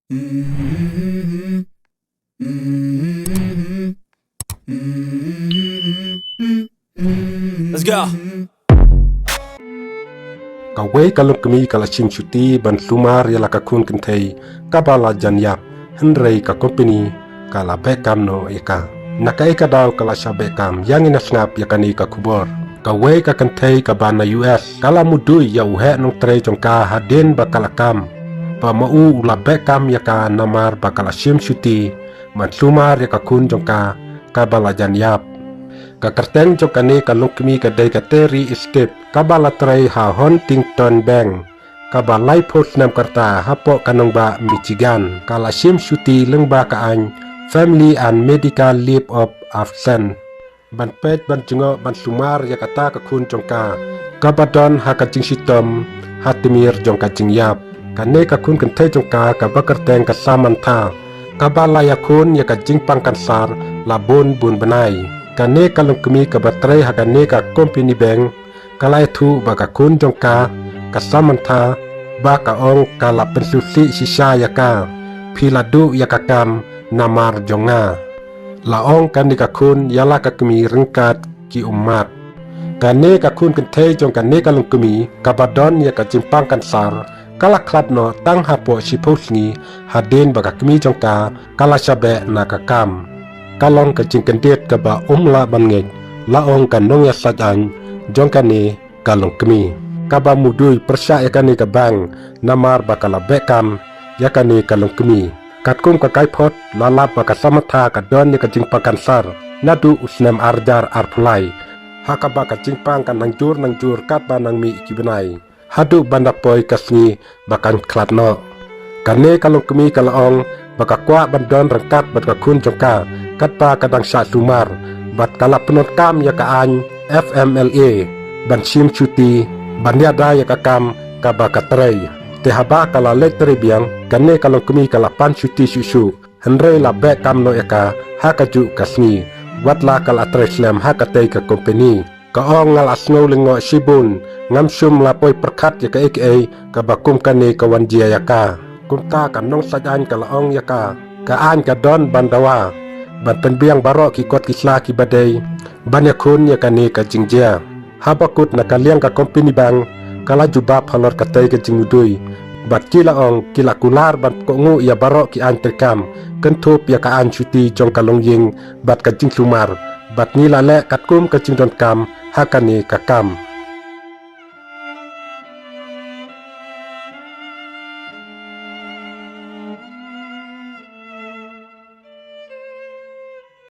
Let's go. Kawai kalau kami kalau cim cuti ban sumar ya laka kun kentai kabala janyap henrei ka company kala bekam no ika nakai ka daw kala sya bekam yang ina snap ya kani ka kubor kawai ka kentai ka bana US kala mudui ya uhe nong tre jongka haden bakala kam pa mau ula bekam ya ka namar bakala cim cuti man sumar ya ka kun jongka kabala janyap ka kerteng jokane ka lukmi ka dai ka teri escape kabala trai ha Huntington Bank kabalai post nam karta hapo kanong ba Michigan kala sim syuti lengba ka an family and medical leave of absence ban pet ban jungo ban sumar ya kata ka kun jongka kabadon ha ka jing sitom hatimir jongka jingyap kane ka kun kan thai jongka ka bakerteng ka samantha kabala ya kun ya ka jing pangkansar labun bun benai kane kalong kami ka batrai hakane ka company bank kalai thu baka kun jongka kasamantha baka ong kala pensusi sisa yaka piladu yakakam namar jonga laong kani ka kun yala ka kami ringkat ki umat kane ka kun kenthe jong kane kalong kami kabadon ya ka jimpang kansar kala kladno tang hapo sipusni haden baka kami jongka kala sabe nakakam kalong ka jingkendet ka ba umla bangeng laong kanong ya sajan jongkane kalong kemi kaba mudui persya yakane ka bang namar bakala bekam yakane kalong kemi katkum ka kaipot lalap baka samatha ka don ya ka jingpang kansar nadu usnem arjar arpulai hakaba ka jingpang kan nangjur kat ba nang mi kibenai hadu banda poi kasni bakan klatno kane kalong kemi kalong baka kwa bandon rengkat bat ka kun jongka katpa kadang sya sumar bat kala penot kam ya ka an FMLA ban sim cuti ban yada ya ka kam ka ba ka trei te haba kala letre biang kane kalong kemi kala pan cuti susu henre la be kam no ya ka hakaju kasni watla kala treslem hakate ka company ka ong ngal asno lengo sibun ngam sum la poi perkat ya ka aka ka bakum kane ka wanjia ya ka kunta kan nong sajan kala ong ya ka an ka don bandawa ban penbiang barok ki kot kisla ki badai ban yakun ya kane ka jingjia habakut na kaliang ka company bang kala jubab halor katai ka jingudui bat kila ong kila kular ban kongu ya barok ki an terkam kentup ya ka an cuti jong kalong ying bat ka jing lumar bat nila le katkum ka jingdon kam hakane ka kam